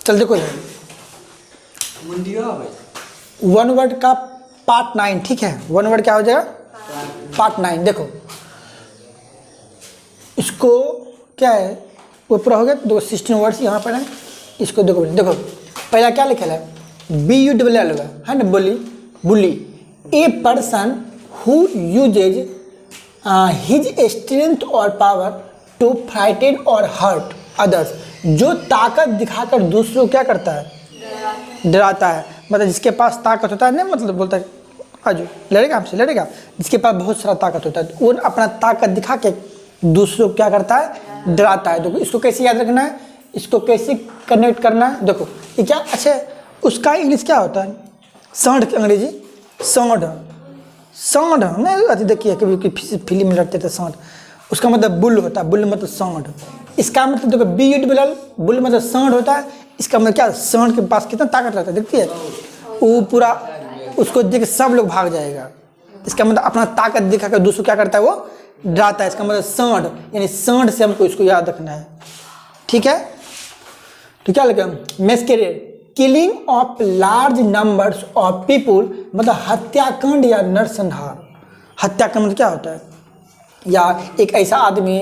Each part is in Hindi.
चल देखो वन वर्ड का पार्ट 9, ठीक है, वन वर्ड क्या हो जाएगा, पार्ट 9। देखो इसको क्या है, वो पूरा हो गया, दो 16 वर्ड्स यहाँ पर है। इसको देखो देखो पहला क्या लिखा है, BULL है ना, bully. A person who uses his strength और पावर टू फ्राइटेन और हर्ट अदर्स, जो ताकत दिखाकर दूसरों को क्या करता है, डराता है। मतलब जिसके पास ताकत होता है ना, मतलब बोलता है आजू लड़ेगा हमसे, लड़ेगा, जिसके पास बहुत सारा ताकत होता है तो वो अपना ताकत दिखा के दूसरों को क्या करता है, डराता है। देखो इसको कैसे याद रखना है, इसको कैसे कनेक्ट करना है। देखो ये क्या, अच्छा उसका इंग्लिश क्या होता है, सांड की अंग्रेजी सांड, सांड नहीं अति देखिए कभी फिल्म में लड़ते थे सांड, उसका मतलब बुल होता है, बुल मतलब सांड। इसका मतलब देखो BULL, बुल मतलब सांड होता है। इसका मतलब क्या, सांड के पास कितना ताकत रहता है, देखती है वो पूरा, उसको देख के सब लोग भाग जाएगा। इसका मतलब अपना ताकत दिखाकर दूसरों क्या करता है, वो डराता है। इसका मतलब सांड, यानी सांड से हमको इसको याद रखना है, ठीक है। तो क्या लगा, massacred, killing of large numbers of people, मतलब हत्याकांड या नरसंहार। हत्याकांड मतलब क्या होता है, या एक ऐसा आदमी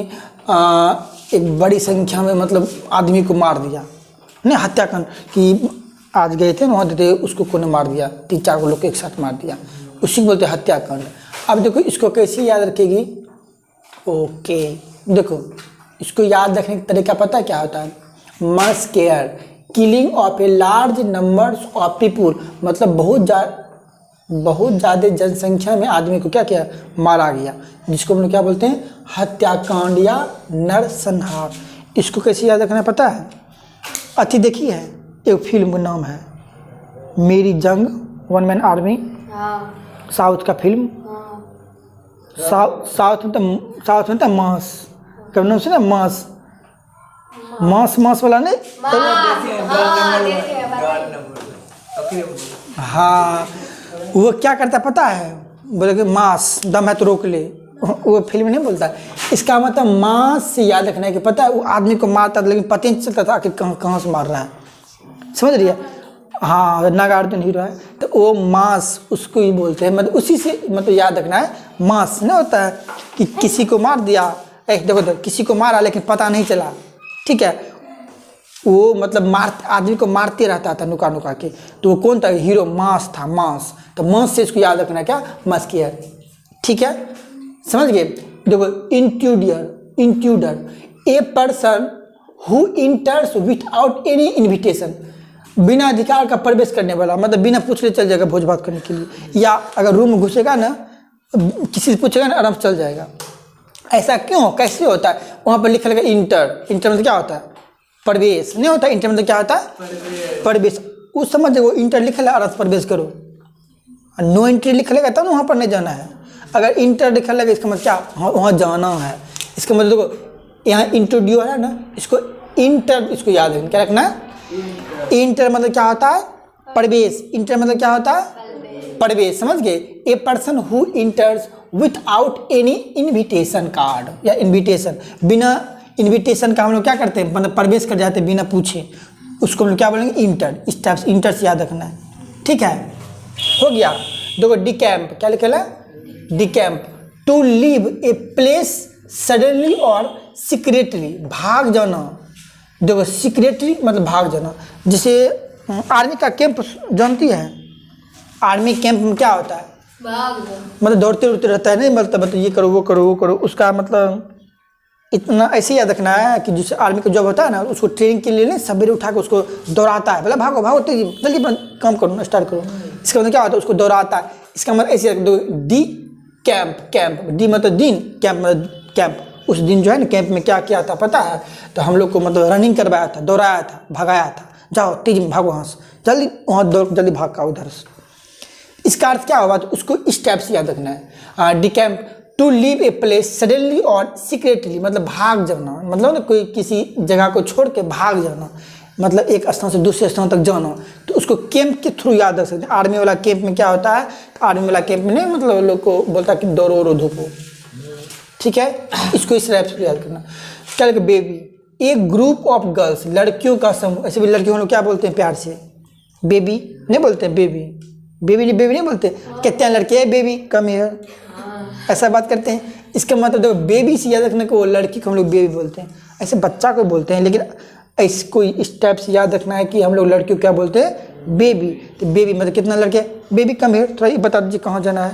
एक बड़ी संख्या में मतलब आदमी को मार दिया, नहीं हत्याकांड कि आज गए थे वहाँ देते उसको कोने मार दिया, 3-4 लोग को एक साथ मार दिया, उसी को बोलते हैं हत्याकांड। अब देखो इसको कैसे याद रखेगी, ओके देखो इसको याद रखने का तरीका पता है क्या होता है, must care, killing of a large numbers of people, मतलब बहुत ज़्यादा जनसंख्या में आदमी को क्या किया, मारा गया, जिसको हम लोग क्या बोलते हैं, हत्याकांड या नरसंहार। इसको कैसे याद रखना है पता है, अति देखी है एक फिल्म का नाम है मेरी जंग, वन मैन आर्मी, साउथ का फिल्म, साउथ में तो मांस, कब नाम सुना, मांस वाला नहीं, हाँ वो क्या करता है पता है, बोले कि मांस दम है तो रोक ले, वो फिल्म नहीं बोलता। इसका मतलब मांस से याद रखना है कि पता है वो आदमी को मारता था लेकिन पता नहीं चलता था कि कहाँ से मार रहा है, समझ रही है। हाँ नागार्जुन हीरो है तो वो मांस उसको ही बोलते हैं, मतलब उसी से मतलब याद रखना है। मांस नहीं होता है कि किसी को मार दिया, देखो तो किसी को मारा लेकिन पता नहीं चला, ठीक है, वो मतलब आदमी को मारते रहता था नुका नुका के, तो वो कौन था, हीरो मांस था, मांस। तो मांस से इसको याद रखना क्या, मस्कियर, ठीक है, समझ गए। देखो intruder, A person who इंटर्स without any invitation, बिना अधिकार का प्रवेश करने वाला, मतलब बिना पूछे चल जाएगा भोज भात करने के लिए, या अगर रूम में घुसेगा ना, किसी से पूछेगा ना आराम से चल जाएगा। ऐसा क्यों, कैसे होता है, वहाँ पर लिखा रहेगा इंटर मतलब क्या होता है, प्रवेश नहीं होता, इंटर मतलब क्या होता है, प्रवेश। उस समझ वो इंटर लिखा है आराम से प्रवेश करो, नो एंट्री लिखा रहेगा तब वहाँ पर नहीं जाना है। अगर इंटर लिखा रहेगा इसका मतलब क्या, वहाँ जाना है। इसका मतलब देखो यहाँ इंट्रोड्यूस है ना, इसको इंटर, इसको याद रखना, क्या रखना है, इंटर मतलब क्या होता है, प्रवेश। इंटर मतलब क्या होता है, प्रवेश, समझ गए। ए person who इंटर्स without any invitation card या इन्विटेशन, बिना इन्विटेशन का हम लोग क्या करते हैं, मतलब प्रवेश कर जाते हैं बिना पूछे, उसको हम लोग क्या बोलेंगे, इंटर। इस टाइप से इंटर से याद रखना है, ठीक है, हो गया। देखो डिकैम्प, क्या लिखा है, decamp, to leave a place suddenly और सीक्रेटली, भाग जाना। देखो सीक्रेटली मतलब भाग जाना, जैसे आर्मी का कैंप जानती है, आर्मी कैंप में क्या होता है, मतलब दौड़ते उड़ते रहता है, नहीं मतलब ये करो वो करो वो करो, उसका मतलब इतना ऐसे याद रखना है कि जिस आर्मी का जॉब होता है ना, उसको ट्रेनिंग के लिए सवेरे उठा के उसको दौड़ाता है, बोला भागो भागो जल्दी अपना काम करो, स्टार्ट करो। इसका मतलब क्या होता है, उसको दौड़ाता है। इसका मतलब ऐसे दो, डी कैंप, डी मतलब दिन, कैंप मतलब कैंप। उस दिन जो है ना कैंप में क्या किया था पता है, तो हम लोग को मतलब रनिंग करवाया था, दौड़ाया था, भगाया था, जाओ तेज में भागो वहाँ से, जल्दी वहाँ दौड़ जल्दी भाग का उधर से। इसका अर्थ क्या होगा, तो उसको इस टाइप से याद रखना है, decamp, to leave a place suddenly और सीक्रेटली, मतलब भाग जाना, मतलब ना कोई किसी जगह को छोड़ के भाग जाना, मतलब एक स्थान से दूसरे स्थान तक जाना, तो उसको कैंप के थ्रू याद रख सकते हैं। आर्मी वाला कैंप में क्या होता है, तो आर्मी वाला कैंप में नहीं मतलब लोग को बोलता है कि दौड़ो धूपो, ठीक है, इसको इस टाइप से याद करना। चल के बेबी, एक ग्रुप ऑफ गर्ल्स, लड़कियों का समूह, ऐसे भी लड़कियों लोग क्या बोलते हैं प्यार से, बेबी नहीं बोलते हैं, बेबी बेबी नहीं बोलते, कहते हैं लड़के है बेबी कम हियर, ऐसा बात करते हैं। इसका मतलब देखो बेबी से याद रखने को, वो लड़की को हम लोग बेबी बोलते हैं, ऐसे बच्चा को बोलते हैं, लेकिन ऐसे कोई इस टाइप से याद रखना है कि हम लोग लड़कियों क्या बोलते हैं, बेबी। तो बेबी मतलब कितना लड़के, बेबी कम हियर, थोड़ा ये बता दीजिए कहाँ जाना है,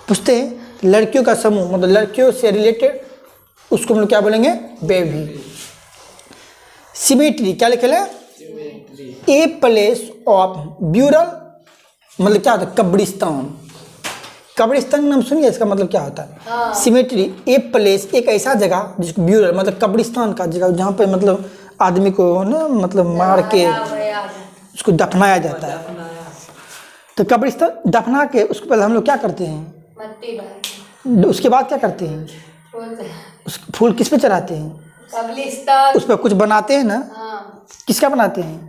पूछते हैं। लड़कियों का समूह मतलब लड़कियों से रिलेटेड, उसको हम लोग क्या बोलेंगे, बेबी। सिमेट्री क्या लिखे है, ए प्लेस ऑफ ब्यूरल, मतलब क्या होता है, कब्रिस्तान। कब्रिस्तान नाम सुनिए, इसका मतलब क्या होता है, सिमेट्री ए प्लेस, एक ऐसा जगह जिसको ब्यूरल मतलब कब्रिस्तान का जगह, जहाँ पे मतलब आदमी को ना मतलब मार के उसको दफनाया जाता है। तो कब्रिस्तान दफना के उसके पहले हम लोग क्या करते हैं, उसके बाद क्या करते हैं, उस फूल किस पे चढ़ाते हैं, उस पर कुछ बनाते हैं ना, किसका बनाते हैं,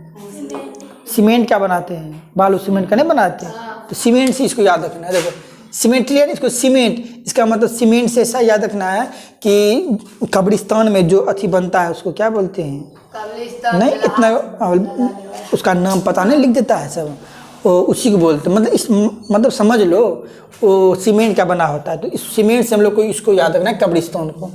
सीमेंट का बनाते हैं, बालू सीमेंट का नहीं बनाते हैं। तो सीमेंट से इसको याद रखना है, देखो सीमेंट्री है, इसको सीमेंट, इसका मतलब सीमेंट से ऐसा याद रखना है कि कब्रिस्तान में जो अथी बनता है उसको क्या बोलते हैं, नहीं इतना उसका नाम पता नहीं, लिख देता है सब, वो उसी को बोलते हैं। मतलब इस मतलब समझ लो वो सीमेंट का बना होता है, तो इस सीमेंट से हम लोग को इसको याद रखना है, कब्रिस्तान को।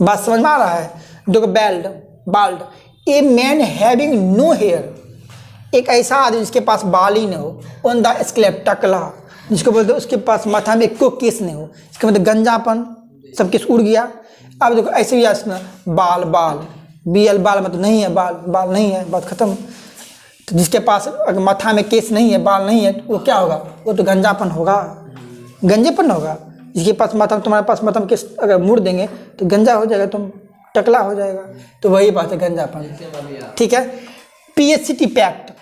बात समझ में आ रहा है। देखो bald, a man having no hair, एक ऐसा आदमी जिसके पास बाल ही न हो, ऑन द स्कैल्प, टकला जिसको बोलते हैं, उसके पास माथा में एको केस नहीं हो, इसका मतलब गंजापन, सब केस उड़ गया। अब देखो ऐसे भी आसना, बाल BL बाल मतलब नहीं है, बाल नहीं है, बात खत्म। तो जिसके पास अगर माथा में केस नहीं है, बाल नहीं है, तो वो क्या होगा, वो तो गंजापन होगा, गंजेपन होगा। जिसके पास माथा, तुम्हारे पास माथा में केस अगर मुड़ देंगे तो गंजा हो जाएगा, तुम टकला हो जाएगा, तो वही बात है गंजापन। ठीक है। PSCT pact,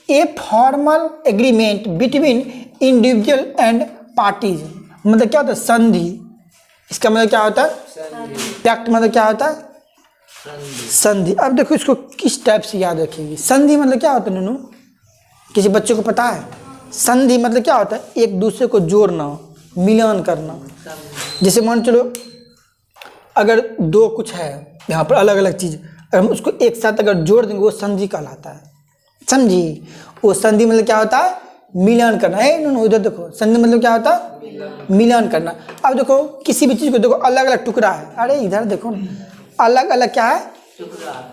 a formal agreement between individual and parties, मतलब क्या होता है, संधि। इसका मतलब क्या होता है, पैक्ट मतलब क्या होता है, संधि। अब देखो इसको किस टाइप से याद रखेगी, संधि मतलब क्या होता है नूनू, किसी बच्चे को पता है, संधि मतलब क्या होता है, एक दूसरे को जोड़ना, मिलान करना। जैसे मान चलो अगर दो कुछ है यहाँ पर अलग अलग चीज़, अगर हम उसको एक साथ अगर जोड़ देंगे वो संधि कहलाता है, समझी। वो संधि मतलब क्या होता है, मिलान करना है। नूनू उधर देखो, संधि मतलब क्या होता है, मिलान करना। अब देखो किसी भी चीज़ को देखो अलग अलग टुकड़ा है, अरे इधर देखो अलग अलग क्या है,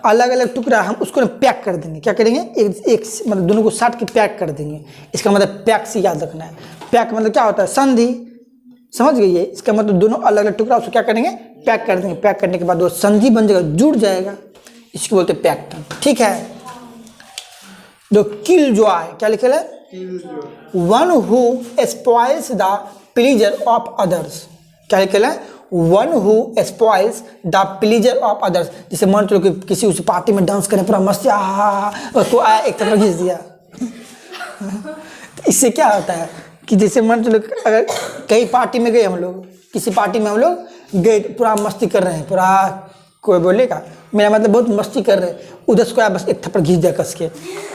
अलग अलग टुकड़ा, हम उसको पैक कर देंगे, क्या करेंगे, एक मतलब दोनों को साट के पैक कर देंगे। इसका मतलब पैक से याद रखना है। पैक मतलब क्या होता है, संधि, समझ गई है। इसका मतलब दोनों अलग अलग टुकड़ा उसको क्या करेंगे, पैक कर देंगे। पैक करने के बाद वो संधि बन जाएगा, जुड़ जाएगा, इसको बोलते हैं पैक्ट। ठीक है। जो किल जॉय क्या लिखे है, one who spoils the pleaser of others, क्या लिखे है, one who spoils the pleaser of others. जैसे मान चलो कि किसी उस पार्टी में डांस करें, पूरा मस्त उसको आया एक तरफ खींच दिया। तो इससे क्या होता है कि जैसे मान चलो अगर कहीं पार्टी में गए हम लोग, किसी पार्टी में हम लोग गए, पूरा मस्ती कर रहे हैं, पूरा कोई बोलेगा मेरा मतलब बहुत मस्ती कर रहे हैं, उधर से बस एक थप्पड़ खींच दिया कस के,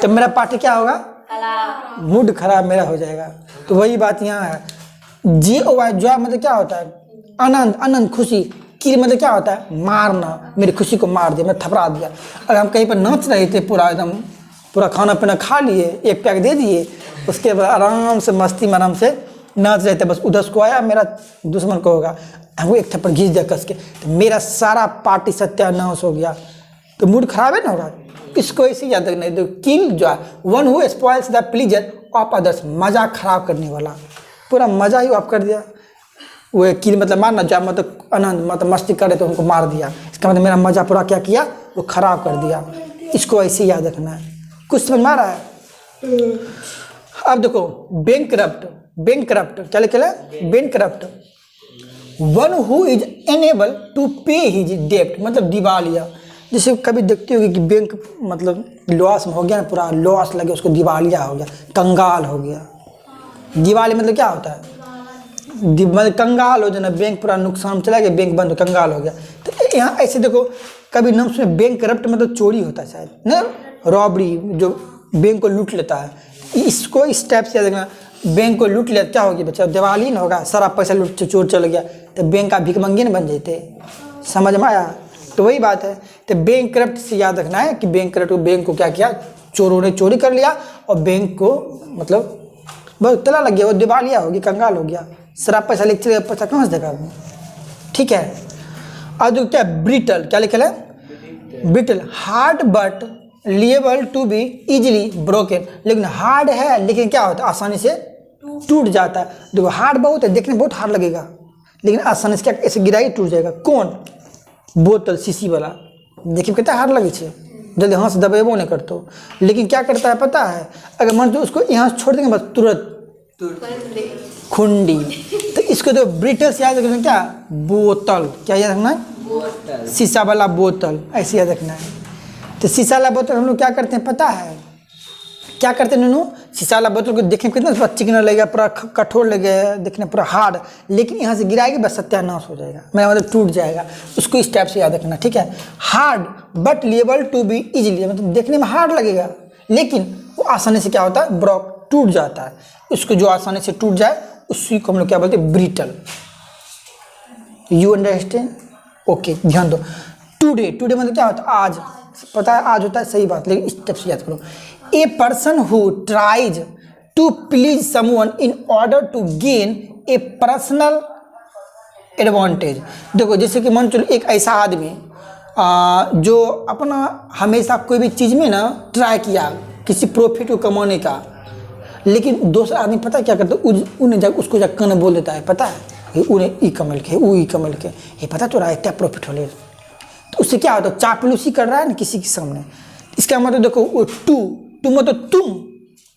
तब मेरा पार्टी क्या होगा, मूड खराब मेरा हो जाएगा। तो वही बात यहाँ है। JOY जॉय मतलब क्या होता है, आनंद खुशी। किल मतलब क्या होता है, मारना, मेरी खुशी को मार दिया, मैं थपड़ा दिया। अगर हम कहीं पर नाच रहे थे, पूरा एकदम पूरा खाना पीना खा लिए, एक पैक दे दिए, उसके बाद आराम से मस्ती में आराम से नाच रहे थे, बस उधर को आया मेरा दुश्मन को होगा, हमको एक थप्पड़ घींच दिया कस के, तो मेरा सारा पार्टी सत्यानाश हो गया, तो मूड खराब है ना होगा। इसको ऐसे याद रखना है, किल जो है, one who spoils the pleaser of others, मजा खराब करने वाला, पूरा मजा ही ऑफ कर दिया। वो किल मतलब मारना, जो मतलब आनंद मतलब मस्ती करे तो उनको मार दिया, इसका मतलब मेरा मजा पूरा क्या किया, वो खराब कर दिया। इसको ऐसे याद रखना है। कुछ समझ में आ रहा है। अब देखो बैंकक्रप्ट क्या लिखा है, bankrupt, one who is unable to pay his डेब्ट, मतलब दिवालिया। जैसे कभी देखते होगे कि बैंक मतलब लॉस में हो गया ना, पूरा लॉस लगे उसको, दिवालिया हो गया, कंगाल हो गया। दिवाली मतलब क्या होता है, मतलब कंगाल हो जाना, बैंक पूरा नुकसान चला गया, बैंक बंद, कंगाल हो गया। तो यहाँ ऐसे देखो कभी नाम सुने, बैंकक्रप्ट मतलब चोरी होता है शायद ना, रॉबरी, जो बैंक को लूट लेता है। इसको इस टाइप से देखना, बैंक को लूट लेता, क्या हो गया बच्चा, दिवाली ना होगा, सारा पैसा लूट चोर चल गया, तो बैंक का भिखमंगी न बन जाते। समझ में आया। तो वही बात है। तो बैंक करप्ट से याद रखना है कि बैंक करप्ट, बैंक को क्या किया, चोरों ने चोरी कर लिया और बैंक को मतलब बहुत तला लग गया, वो दिवालिया हो गया, कंगाल हो गया, शराब पैसा लेके चले, पैसा कहाँ से देगा आदमी। ठीक है। और जो क्या ब्रिटल, क्या लिखा है, brittle, hard but liable to be easily broken, लेकिन हार्ड है लेकिन क्या होता है, आसानी से टूट जाता है। देखो हार्ड बहुत है, देखने में बहुत हार्ड लगेगा, लेकिन आसानी से क्या ऐसे गिराई टूट जाएगा। कौन, बोतल शीशी वाला, देखिए कितना हार्ड लगे छे, जल्दी हाथ से दबेबो नहीं करते, लेकिन क्या करता है पता है, अगर मान लो उसको यहाँ छोड़ देंगे बस तुरंत खुंडी। तो इसको तो ब्रिटल से याद रखना, क्या बोतल, क्या याद रखना है, शीशा वाला बोतल, ऐसे याद रखना है। तो शीशा वाला बोतल हम लोग क्या करते हैं पता है, क्या करते हैं नूनू, शीशा वाला बोतल को देखने में कितना चिकना लगेगा, पूरा कठोर लगेगा, देखने पूरा हार्ड, लेकिन यहाँ से गिराएगी बस सत्यानाश हो जाएगा, मेरा मतलब टूट जाएगा। उसको इस टाइप से याद रखना, ठीक है। Hard but liable to be easily, मतलब देखने में हार्ड लगेगा लेकिन वो आसानी से क्या होता है, ब्रोक, टूट जाता है। उसको जो आसानी से टूट जाए उसी को हम लोग क्या बोलते हैं, ब्रिटल। यू अंडरस्टैंड, ओके, ध्यान दो। टुडे, टुडे मतलब क्या होता है, आज, पता है आज होता है, सही बात, लेकिन इस टाइप से याद करो। A person who tries to please someone in order to gain a personal advantage. देखो जैसे कि मान चलो एक ऐसा आदमी जो अपना हमेशा कोई भी चीज़ में ना ट्राई किया किसी प्रॉफिट को कमाने का, लेकिन दूसरा आदमी पता है क्या करता है, उन्हें जब उसको जब कन बोल देता है, पता है उन्हें ई कमल के, वो ई कमल के, ये पता तो रहा है क्या प्रॉफिट हो ले, तो उससे क्या होता है, चापलूसी कर रहा है ना किसी के सामने। इसका मतलब देखो, वो टू मतलब तुम,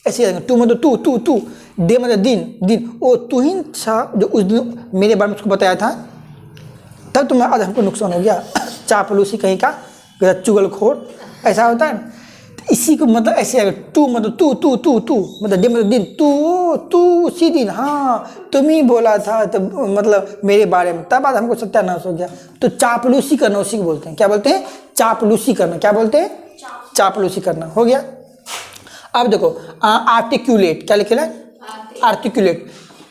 ऐसे टू मतलब तू, डे मतलब दिन, वो तू ही था जो उस दिन मेरे बारे में उसको बताया था, तब तो मैं आज हमको नुकसान हो गया। चापलूसी कहीं का, चुगलखोर, ऐसा होता है ना। इसी को मतलब ऐसे अगर टू मतलब तू मतलब डे मतलब दिन, तू उसी दिन, हाँ तुम ही बोला था तो मतलब मेरे बारे में, तब आज हमको सत्यानाश हो गया। तो चापलूसी करना उसी को बोलते हैं, क्या बोलते हैं, चापलूसी करना, क्या बोलते हैं, चापलूसी करना, हो गया। अब देखो आर्टिकुलेट, क्या लिखे है, articulate,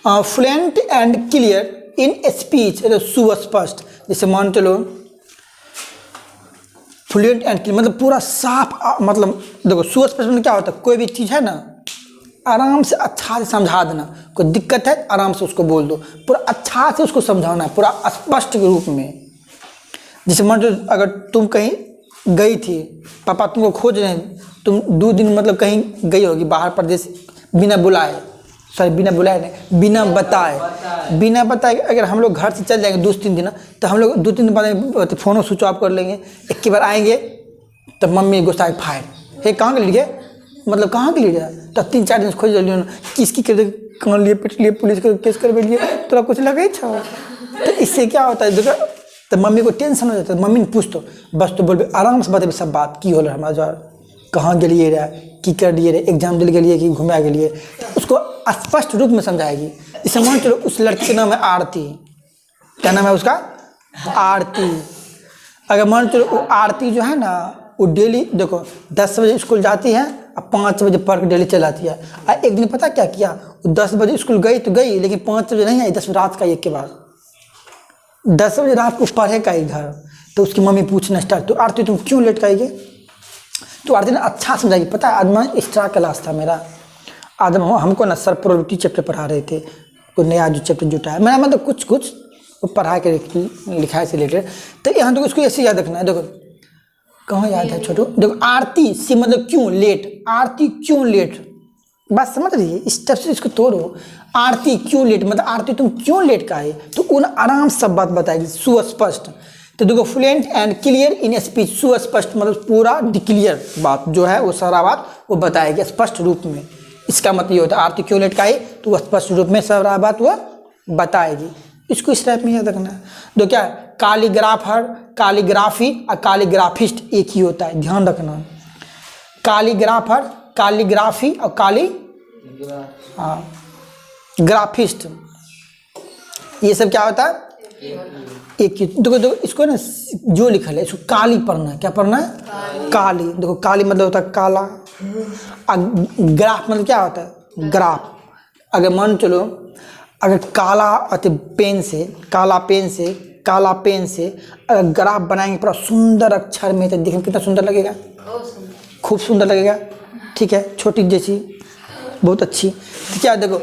fluent and clear in speech, सुस्पष्ट। जैसे मान चलो फ्लुएंट एंड क्लियर मतलब पूरा साफ, मतलब देखो सुस्पष्ट में क्या होता है, कोई भी चीज़ है ना आराम से अच्छा से समझा देना, कोई दिक्कत है आराम से उसको बोल दो, पूरा अच्छा से उसको समझाना है, पूरा स्पष्ट रूप में। जैसे मान लो अगर तुम कहीं गई थी, पापा तुमको खोज रहे हैं, तुम 2 दिन मतलब कहीं गई होगी बाहर प्रदेश, बिना बुलाए, सॉरी बिना बुलाए नहीं, बिना बताए अगर हम लोग घर से चल जाएंगे 2-3 दिन, तो हम लोग 2-3 दिन बाद फ़ोन स्विच ऑफ कर लेंगे, एक के बार आएंगे तब मम्मी गुस्सा फायर, हे कहाँ के लिए, मतलब कहाँ के लिए, तब 3-4 दिन खोज लियो, किसकी कहाँ लिए पिट लिए, पुलिस का केस कर लिए, तोरा कुछ लगे छो। तो इससे क्या होता है देखो, तो मम्मी को टेंशन हो जाता है, मम्मी ने पूछ तो बस तो बोल आराम से बतेबे सब बात, की होल हमारा जो कहाँ गलिए रहे, की कर दिए रहे, एग्जाम दिल गलिए कि घुमा गलिए, उसको स्पष्ट रूप में समझाएगी। इसे मान चलो उस लड़की का नाम है आरती, क्या नाम है उसका, आरती। अगर मान चलो वो आरती जो है ना, वो डेली देखो 10 बजे स्कूल जाती है और 5 बजे पढ़ के डेली चल आती है। और एक दिन पता क्या किया, वो 10 बजे स्कूल गई तो गई, लेकिन 5 बजे नहीं आई, 10 बजे रात का, एक के बाद 10 बजे रात को पढ़ेगा इधर। तो उसकी मम्मी पूछना स्टार्ट, तो आरती तुम क्यों लेट आएगी, तो आरती ने अच्छा समझाएगी, पता है आज मैं एक्स्ट्रा क्लास था मेरा, आज हमको ना सर प्रोबेबिलिटी चैप्टर पढ़ा रहे थे, कोई नया जो चैप्टर जुटा है, मैंने मतलब कुछ वो पढ़ा के लिखाई से रिलेटेड। तो यहाँ तो उसको ऐसे याद रखना है, देखो कहाँ याद है छोटो, देखो आरती से मतलब क्यों लेट, आरती क्यों लेट, बात समझ रही है, इस टाइप से इसको तोड़ो। आरती क्यों लेट मतलब आरती तुम क्यों लेट का है, तो उन आराम सब बात बताएगी सुस्पष्ट। तो देखो fluent and clear in speech, सुस्पष्ट मतलब पूरा डिक्लियर बात जो है वो सारा बात वो बताएगी स्पष्ट रूप में। इसका मतलब ये होता है आरती क्यों लेट का है, तो वह स्पष्ट रूप में सारा बात वह बताएगी। इसको इस टाइप में याद रखना है। तो क्या कालीग्राफर, कालीग्राफी और कालीग्राफिस्ट एक ही होता है, ध्यान रखना। कालीग्राफर, कालीग्राफी और ग्राफिस्ट, ये सब क्या होता है एक ही। देखो इसको ना जो लिखा है इसको काली पढ़ना है, क्या पढ़ना है, काली। देखो काली मतलब होता है काला, ग्राफ मतलब क्या होता है, ग्राफ। अगर मान चलो अगर काला पेन से, काला पेन से काला पेन से अगर ग्राफ बनाएंगे पूरा सुंदर अक्षर में, तो देखने में कितना सुंदर लगेगा, खूब सुंदर लगेगा। ठीक है, छोटी जैसी, बहुत अच्छी। तो क्या देखो,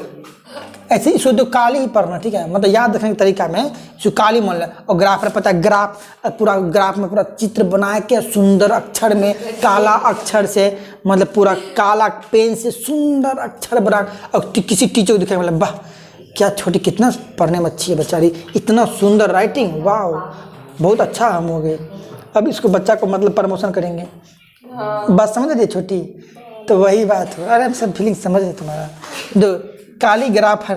ऐसे इसको तो काली ही पढ़ना, ठीक है, मतलब याद रखने के तरीका में इसको काली मान लो। और ग्राफ में पता है, ग्राफ पूरा ग्राफ में पूरा चित्र बना के सुंदर अक्षर में, काला अक्षर से, मतलब पूरा काला पेन से सुंदर अक्षर बना, और किसी टीचर को दिखाए, मतलब वाह क्या छोटी, कितना पढ़ने में अच्छी है बेचारी, इतना सुंदर राइटिंग, वाह बहुत अच्छा हम हो गए। अब इसको बच्चा को मतलब प्रमोशन करेंगे। बात समझ रही छोटी? तो वही बात हो। अरे सब फीलिंग समझ रहे तुम्हारा। दो कालीग्राफर,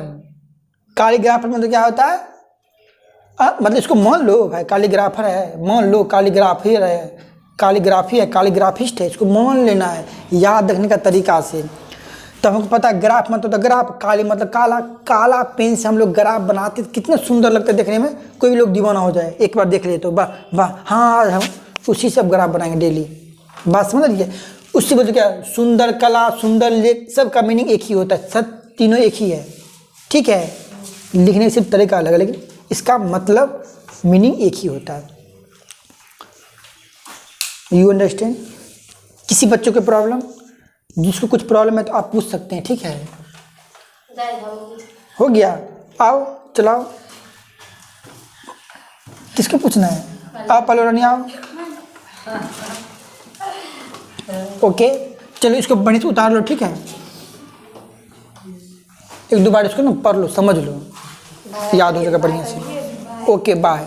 कालीग्राफर मतलब क्या होता है? मतलब इसको मान लो भाई, कालीग्राफर है, मान लो कालीग्राफर है, कालीग्राफी है, कालीग्राफिस्ट है, इसको मान लेना है याद रखने का तरीका से। तो हमको पता है ग्राफ मतलब तो ग्राफ, काली मतलब काला, काला पेन से हम लोग ग्राफ बनाते, कितना सुंदर लगता है देखने में, कोई भी लोग दीवाना हो जाए एक बार देख ले तो, वाह वाह हाँ हम उसी से अब ग्राफ बनाएंगे डेली। बात समझ लीजिए। उससे बोलते क्या, सुंदर कला, सुंदर लेख, सब का मीनिंग एक ही होता है, सब तीनों एक ही है। ठीक है, लिखने का सिर्फ तरीका अलग है, लेकिन इसका मतलब मीनिंग एक ही होता है। You understand? किसी बच्चों के प्रॉब्लम, जिसको कुछ प्रॉब्लम है तो आप पूछ सकते हैं। ठीक है, हो गया? आओ चलाओ, किसको पूछना है? आओ पहले रानी आओ। ओके चलो, इसको बढ़िया से उतार लो। ठीक है, एक दो बार इसको ना पढ़ लो, समझ लो, याद हो जाएगा बढ़िया से। Okay bye.